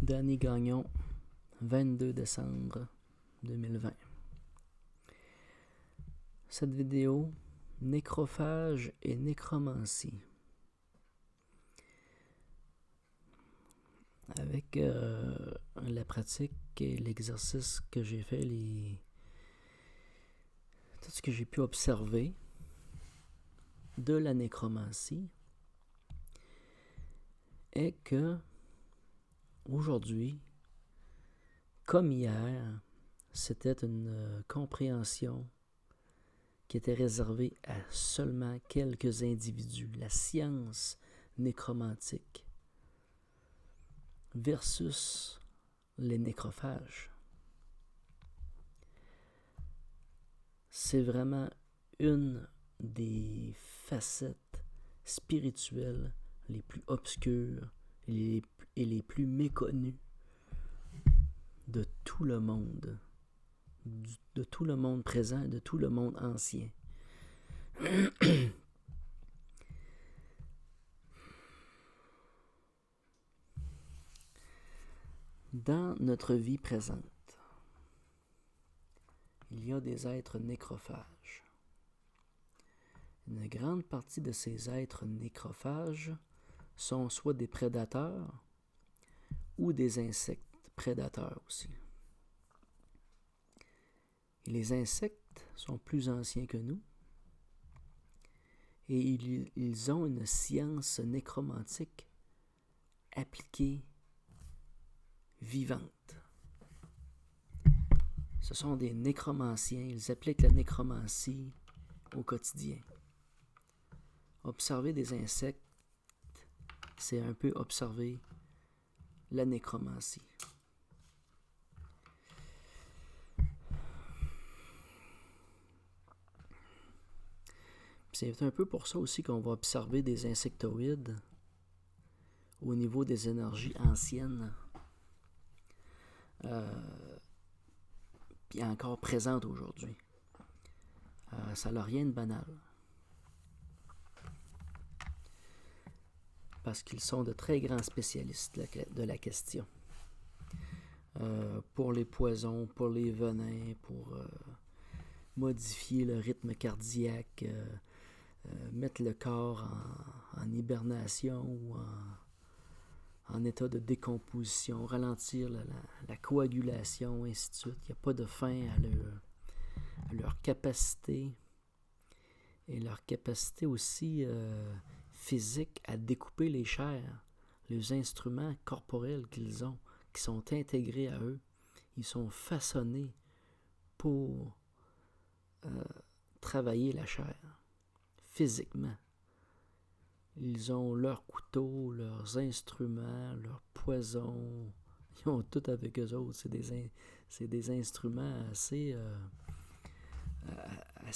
Danny Gagnon, 22 décembre 2020. Cette vidéo, nécrophage et nécromancie. Avec la pratique et l'exercice que j'ai fait, tout ce que j'ai pu observer de la nécromancie est que aujourd'hui, comme hier, c'était une compréhension qui était réservée à seulement quelques individus, la science nécromantique versus les nécrophages. C'est vraiment une des facettes spirituelles les plus obscures et les plus méconnues de tout le monde, de tout le monde présent et de tout le monde ancien. Dans notre vie présente, il y a des êtres nécrophages. Une grande partie de ces êtres nécrophages sont soit des prédateurs ou des insectes prédateurs aussi. Et les insectes sont plus anciens que nous et ils ont une science nécromantique appliquée, vivante. Ce sont des nécromanciens, ils appliquent la nécromancie au quotidien. Observer des insectes, c'est un peu observer la nécromancie. C'est un peu pour ça aussi qu'on va observer des insectoïdes au niveau des énergies anciennes, puis encore présentes aujourd'hui. Ça n'a rien de banal. Parce qu'ils sont de très grands spécialistes de la question. Pour les poisons, pour les venins, pour modifier le rythme cardiaque, mettre le corps en hibernation ou en état de décomposition, ralentir la coagulation, ainsi de suite. Il n'y a pas de fin à leur capacité et leur capacité aussi physique à découper les chairs, les instruments corporels qu'ils ont, qui sont intégrés à eux. Ils sont façonnés pour travailler la chair, physiquement. Ils ont leurs couteaux, leurs instruments, leurs poisons. Ils ont tout avec eux autres. C'est des instruments assez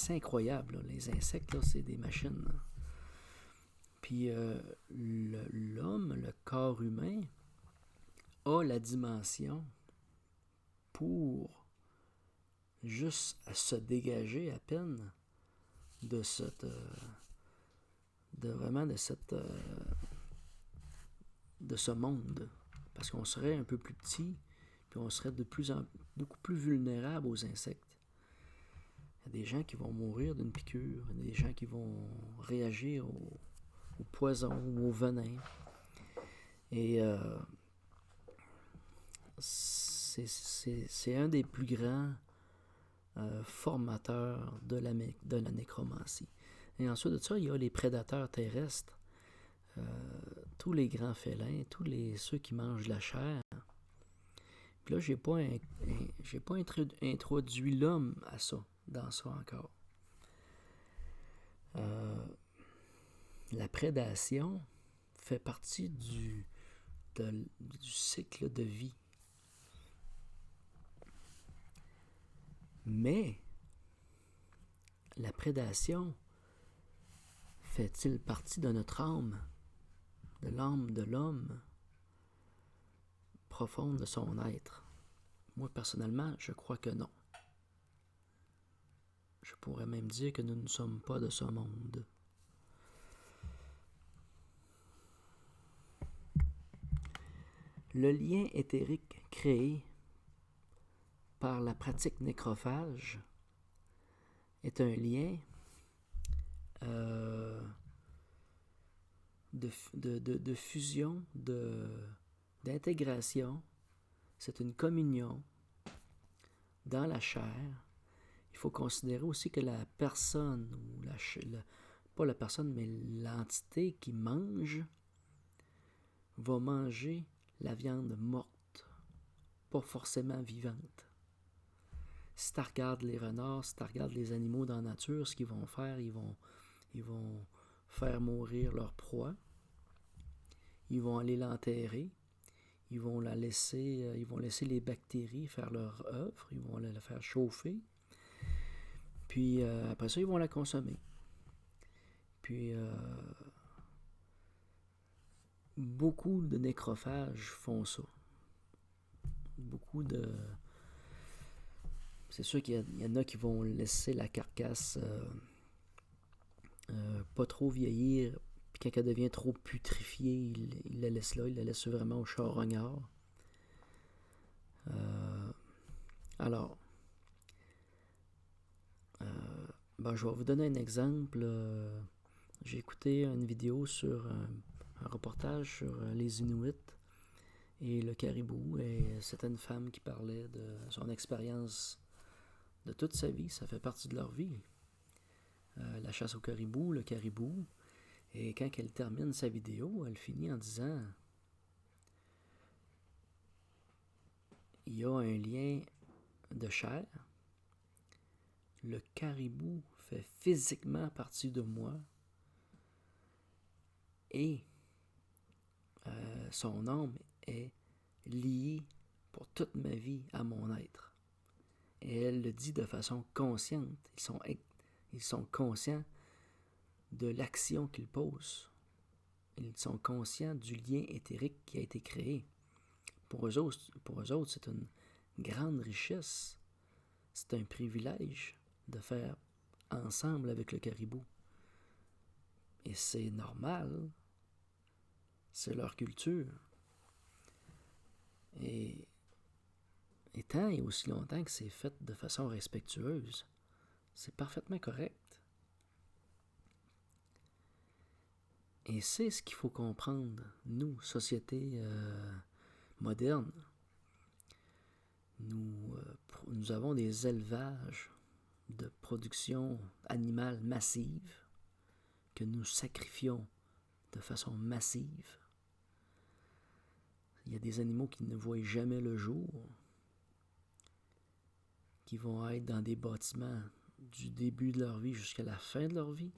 incroyables, là. Les insectes, là, c'est des machines, là. Puis l'homme, le corps humain, a la dimension pour juste se dégager à peine de cette... de ce monde, parce qu'on serait un peu plus petit, puis on serait beaucoup plus vulnérable aux insectes. Il y a des gens qui vont mourir d'une piqûre, il y a des gens qui vont réagir au poison ou au venin. Et c'est un des plus grands formateurs de la nécromancie. Et ensuite de ça, il y a les prédateurs terrestres, tous les grands félins, ceux qui mangent la chair. Puis là, j'ai pas introduit l'homme dans ça encore. La prédation fait partie du cycle de vie. Mais la prédation fait-il partie de notre âme, de l'âme de l'homme, profonde de son être? Moi, personnellement, je crois que non. Je pourrais même dire que nous ne sommes pas de ce monde. Le lien éthérique créé par la pratique nécrophage est un lien de fusion, d'intégration. C'est une communion dans la chair. Il faut considérer aussi que la personne, ou pas la personne, mais l'entité qui mange, va manger la viande morte, pas forcément vivante. Si tu regardes les renards, si tu regardes les animaux dans la nature, ce qu'ils vont faire, ils vont faire mourir leur proie, ils vont aller l'enterrer, ils vont laisser les bactéries faire leur œuvre, ils vont la faire chauffer, puis après ça, ils vont la consommer. Puis beaucoup de nécrophages font ça. C'est sûr qu'il y en a qui vont laisser la carcasse pas trop vieillir, puis quand elle devient trop putrifiée, il la laisse là, il la laisse vraiment au charognard. Alors, je vais vous donner un exemple. J'ai écouté une vidéo sur un reportage sur les Inuits et le caribou, et c'était une femme qui parlait de son expérience de toute sa vie. Ça fait partie de leur vie. La chasse au caribou, le caribou. Et quand elle termine sa vidéo, elle finit en disant: il y a un lien de chair. Le caribou fait physiquement partie de moi et son âme est liée pour toute ma vie à mon être. Et elle le dit de façon consciente. Ils sont conscients de l'action qu'ils posent. Ils sont conscients du lien éthérique qui a été créé. Pour eux autres, c'est une grande richesse. C'est un privilège de faire ensemble avec le caribou. Et c'est normal. C'est leur culture. Et tant et aussi longtemps que c'est fait de façon respectueuse, c'est parfaitement correct. Et c'est ce qu'il faut comprendre, nous, société moderne. Nous avons des élevages de production animale massive que nous sacrifions de façon massive. Il y a des animaux qui ne voient jamais le jour, qui vont être dans des bâtiments du début de leur vie jusqu'à la fin de leur vie.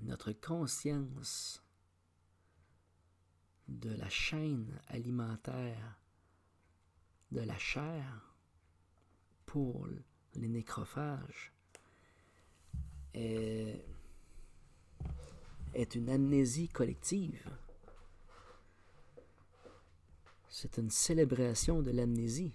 Notre conscience de la chaîne alimentaire de la chair pour les nécrophages est une amnésie collective. C'est une célébration de l'amnésie.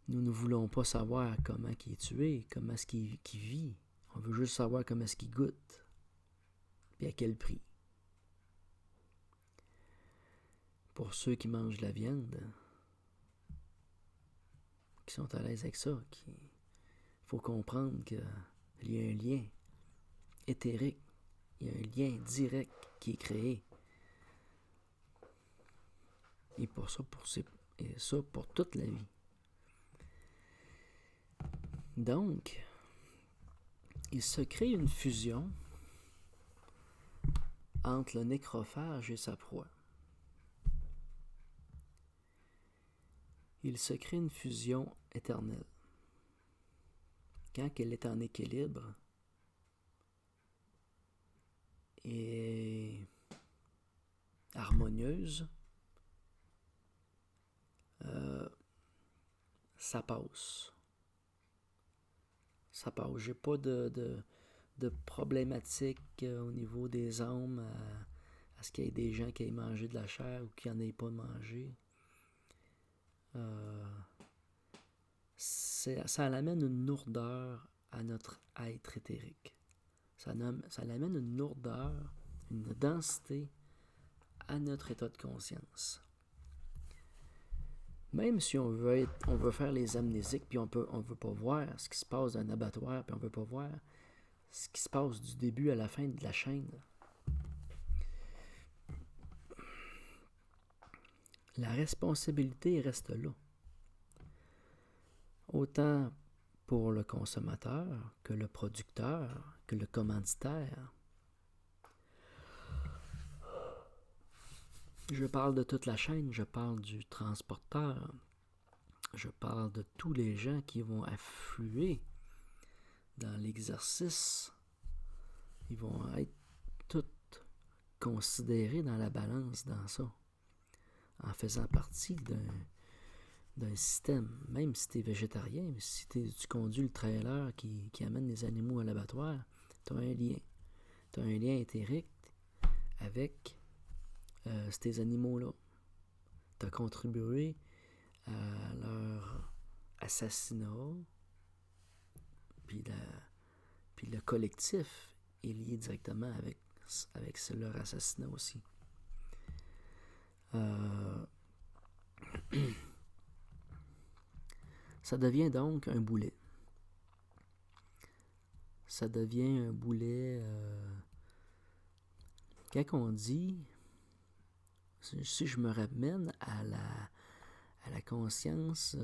Nous ne voulons pas savoir comment il est tué, comment est-ce qu'il vit. On veut juste savoir comment est-ce qu'il goûte, puis à quel prix. Pour ceux qui mangent de la viande, qui sont à l'aise avec ça, il faut comprendre qu'il y a un lien éthérique, il y a un lien direct qui est créé. Et pour toute la vie. Donc, il se crée une fusion entre le nécrophage et sa proie. Il se crée une fusion éternelle. Quand elle est en équilibre et harmonieuse, ça passe. Ça passe. J'ai pas de problématique au niveau des âmes à ce qu'il y ait des gens qui aient mangé de la chair ou qui n'en aient pas mangé. Ça amène une lourdeur à notre être éthérique. Ça l'amène une lourdeur une densité à notre état de conscience. Même si on veut faire les amnésiques, puis on veut pas voir ce qui se passe dans un abattoir, puis on veut pas voir ce qui se passe du début à la fin de la chaîne. La responsabilité reste là. Autant pour le consommateur que le producteur, que le commanditaire. Je parle de toute la chaîne, je parle du transporteur, je parle de tous les gens qui vont affluer dans l'exercice. Ils vont être tous considérés dans la balance dans ça, en faisant partie d'un système. Même si tu es végétarien, si tu conduis le trailer qui amène les animaux à l'abattoir, tu as un lien. Tu as un lien éthérique avec ces animaux-là. Tu as contribué à leur assassinat, puis le collectif est lié directement avec leur assassinat aussi. Ça devient donc un boulet. Ça devient un boulet... quand on dit... Si je me ramène à la conscience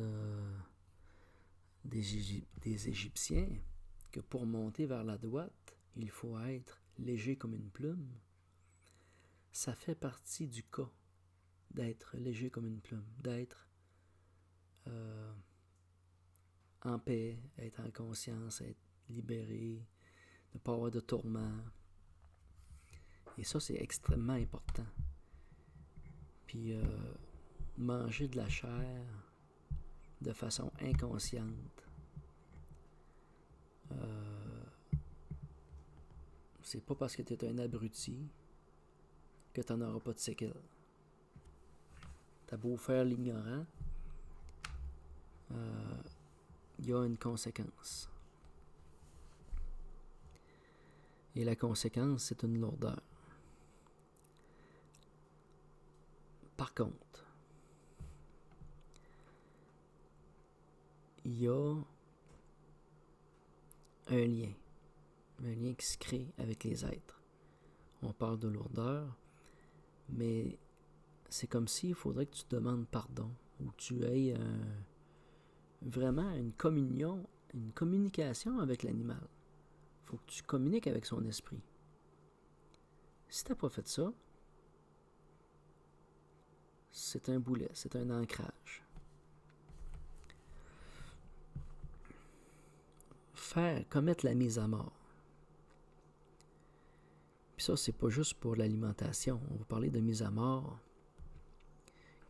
des Égyptiens, que pour monter vers la droite, il faut être léger comme une plume, ça fait partie du cas d'être léger comme une plume, d'être en paix, être en conscience, être libéré, ne pas avoir de tourment. Et ça, c'est extrêmement important. Puis manger de la chair de façon inconsciente, c'est pas parce que tu es un abruti que tu n'en auras pas de séquelles. T'as beau faire l'ignorant, y a une conséquence. Et la conséquence, c'est une lourdeur. Par contre, il y a un lien qui se crée avec les êtres. On parle de lourdeur, mais c'est comme s'il faudrait que tu te demandes pardon, ou que tu aies vraiment une communication avec l'animal. Il faut que tu communiques avec son esprit. Si tu n'as pas fait ça, c'est un boulet, c'est un ancrage. Commettre la mise à mort. Puis ça, c'est pas juste pour l'alimentation. On va parler de mise à mort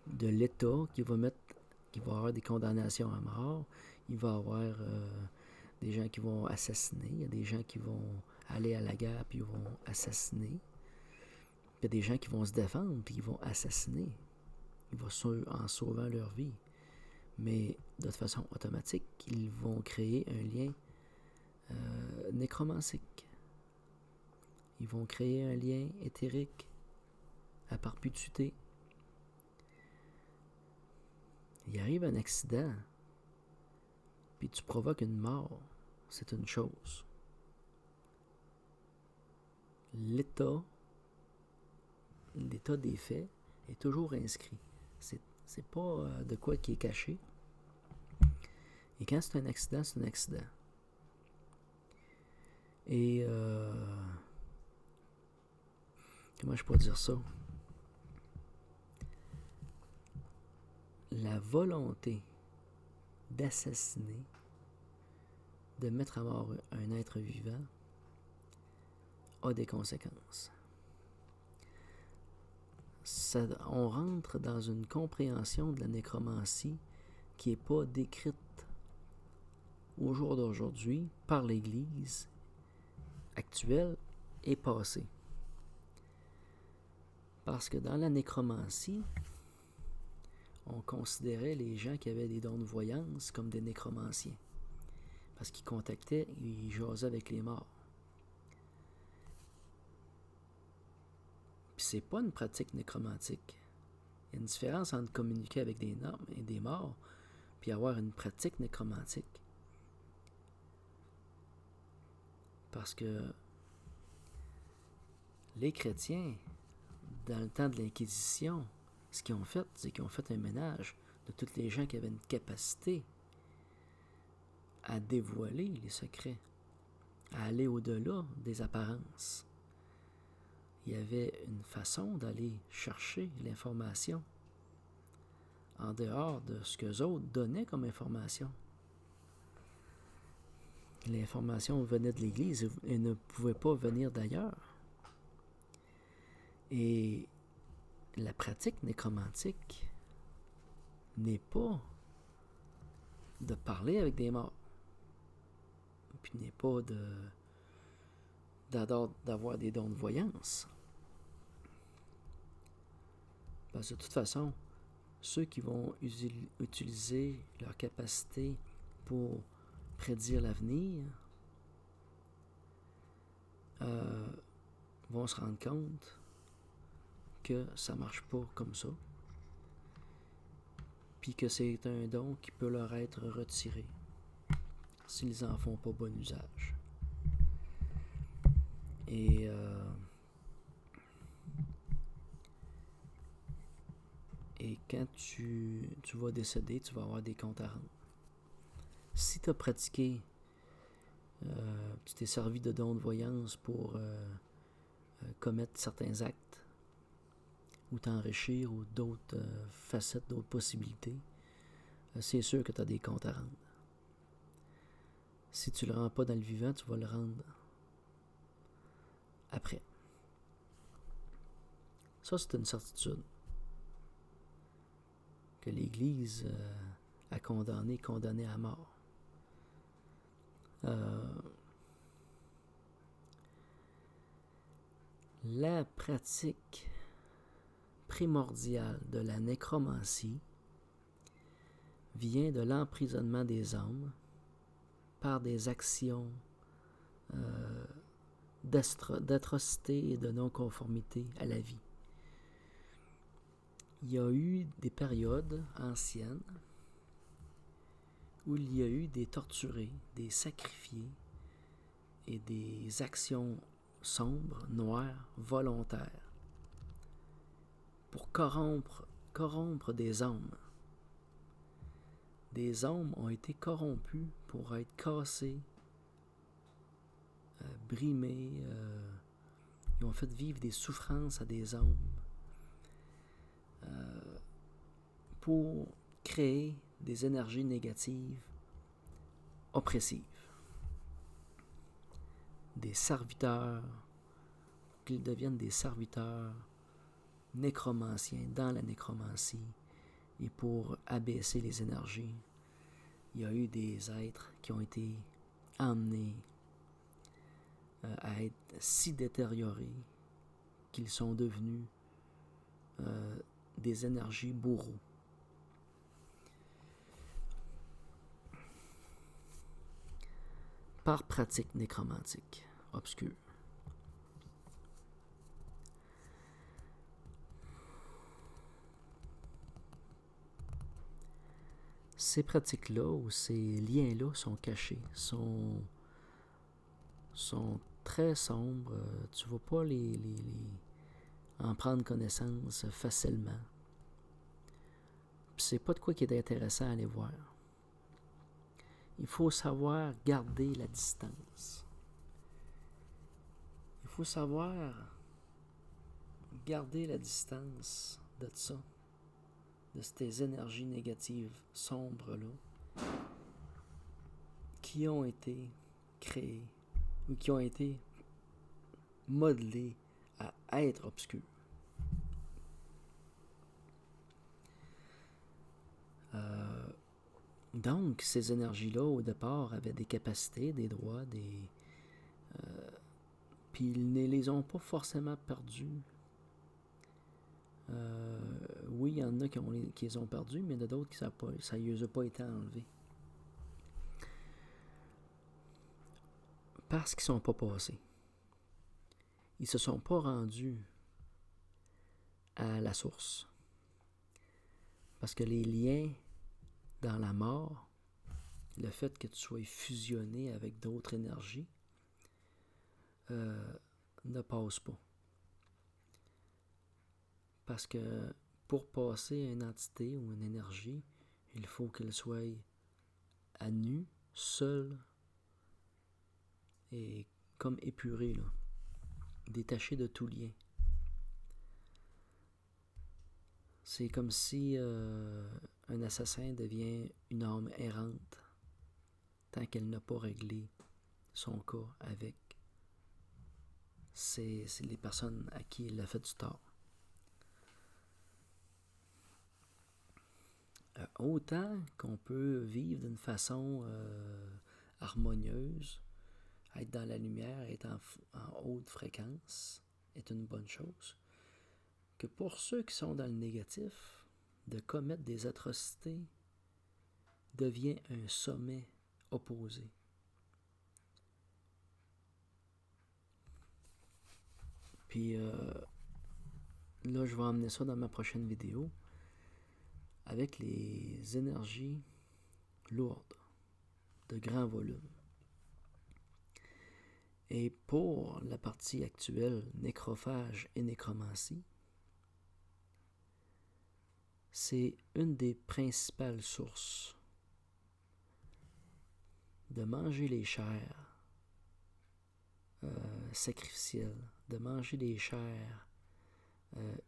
de l'État qui va avoir des condamnations à mort. Il va y avoir des gens qui vont assassiner. Il y a des gens qui vont aller à la guerre puis ils vont assassiner. Il y a des gens qui vont se défendre puis ils vont assassiner. Ils vont en sauvant leur vie. Mais de façon automatique, ils vont créer un lien nécromantique. Ils vont créer un lien éthérique à perpétuité. Il arrive un accident, puis tu provoques une mort, c'est une chose. L'état des faits est toujours inscrit. C'est pas de quoi qui est caché. Et quand c'est un accident, c'est un accident. Et comment je pourrais dire ça? La volonté d'assassiner, de mettre à mort un être vivant, a des conséquences. On rentre dans une compréhension de la nécromancie qui n'est pas décrite au jour d'aujourd'hui par l'Église actuelle et passée. Parce que dans la nécromancie, on considérait les gens qui avaient des dons de voyance comme des nécromanciens. Parce qu'ils contactaient, ils jasaient avec les morts. Puis c'est pas une pratique nécromantique. Il y a une différence entre communiquer avec des normes et des morts, puis avoir une pratique nécromantique. Parce que les chrétiens, dans le temps de l'Inquisition, ce qu'ils ont fait, c'est qu'ils ont fait un ménage de tous les gens qui avaient une capacité à dévoiler les secrets, à aller au-delà des apparences. Il y avait une façon d'aller chercher l'information en dehors de ce qu'eux autres donnaient comme information. L'information venait de l'Église et ne pouvait pas venir d'ailleurs. Et la pratique nécromantique n'est pas de parler avec des morts, puis n'est pas d'avoir des dons de voyance. Parce que de toute façon, ceux qui vont utiliser leur capacité pour prédire l'avenir vont se rendre compte que ça marche pas comme ça, puis que c'est un don qui peut leur être retiré s'ils en font pas bon usage. Et quand tu vas décéder, tu vas avoir des comptes à rendre. Si tu as pratiqué, tu t'es servi de dons de voyance pour commettre certains actes, ou t'enrichir, ou d'autres facettes, d'autres possibilités, c'est sûr que tu as des comptes à rendre. Si tu le rends pas dans le vivant, tu vas le rendre après. Ça, c'est une certitude que l'Église a condamné à mort. La pratique primordiale de la nécromancie vient de l'emprisonnement des âmes par des actions d'atrocité et de non-conformité à la vie. Il y a eu des périodes anciennes où il y a eu des torturés, des sacrifiés et des actions sombres, noires, volontaires pour corrompre des âmes. Des âmes ont été corrompues pour être cassées, brimées, ils ont fait vivre des souffrances à des âmes pour créer des énergies négatives oppressives. Des serviteurs, qu'ils deviennent des serviteurs nécromanciens dans la nécromancie, et pour abaisser les énergies, il y a eu des êtres qui ont été emmenés à être si détériorés qu'ils sont devenus des énergies bourreaux. Par pratique nécromantique obscure. Ces pratiques-là ou ces liens-là sont cachés, sont très sombres. Tu ne vas pas en prendre connaissance facilement. Puis c'est pas de quoi qui est intéressant à aller voir. Il faut savoir garder la distance. Il faut savoir garder la distance de ça, de ces énergies négatives sombres-là, qui ont été créées ou qui ont été modelées à être obscures. Donc, ces énergies-là, au départ, avaient des capacités, des droits, puis ils ne les ont pas forcément perdus. Oui, il y en a qui les ont perdus, mais il y en a d'autres qui ça ne les a pas été enlevé. Parce qu'ils ne sont pas passés. Ils ne se sont pas rendus à la source. Parce que les liens dans la mort, le fait que tu sois fusionné avec d'autres énergies, ne passe pas. Parce que pour passer à une entité ou une énergie, il faut qu'elle soit à nu, seule et comme épurée, là, détachée de tout lien. C'est comme si un assassin devient une âme errante tant qu'elle n'a pas réglé son cas avec les personnes à qui il a fait du tort. Autant qu'on peut vivre d'une façon harmonieuse, être dans la lumière, être en haute fréquence, est une bonne chose, que pour ceux qui sont dans le négatif, de commettre des atrocités devient un sommet opposé. Puis là, je vais emmener ça dans ma prochaine vidéo avec les énergies lourdes, de grand volume. Et pour la partie actuelle, nécrophage et nécromancie, c'est une des principales sources de manger les chairs sacrificielles, de manger les chairs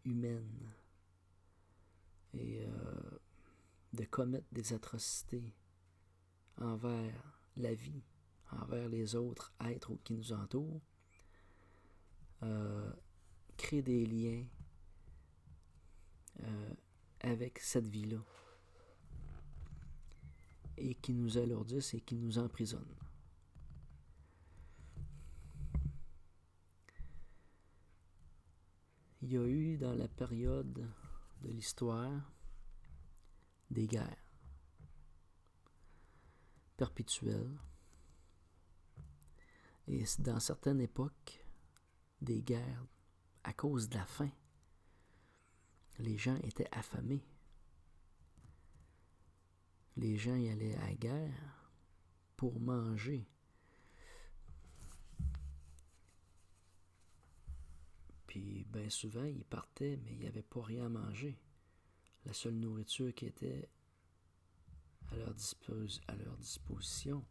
humaines et de commettre des atrocités envers la vie, envers les autres êtres qui nous entourent, créer des liens avec cette vie-là et qui nous alourdissent et qui nous emprisonnent. Il y a eu dans la période de l'histoire des guerres perpétuelles et dans certaines époques des guerres à cause de la faim. Les gens étaient affamés. Les gens y allaient à la guerre pour manger. Puis bien souvent, ils partaient, mais il n'y avait pas rien à manger. La seule nourriture qui était à leur disposition,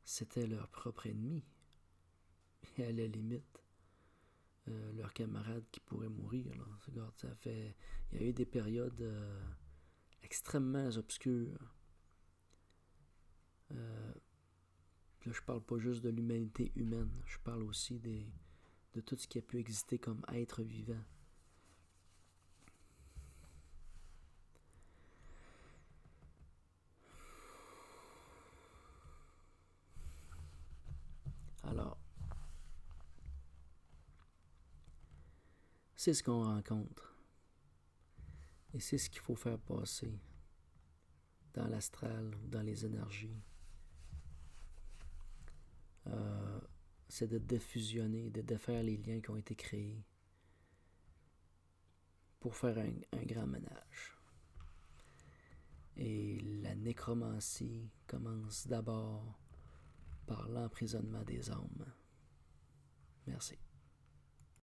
c'était leur propre ennemi. Et à la limite, leurs camarades qui pourraient mourir. Là. Regarde, il y a eu des périodes extrêmement obscures. Là, je parle pas juste de l'humanité humaine, je parle aussi de tout ce qui a pu exister comme être vivant. Alors, c'est ce qu'on rencontre. Et c'est ce qu'il faut faire passer dans l'astral ou dans les énergies. C'est de défusionner, de défaire les liens qui ont été créés pour faire un grand ménage. Et la nécromancie commence d'abord par l'emprisonnement des âmes. Merci.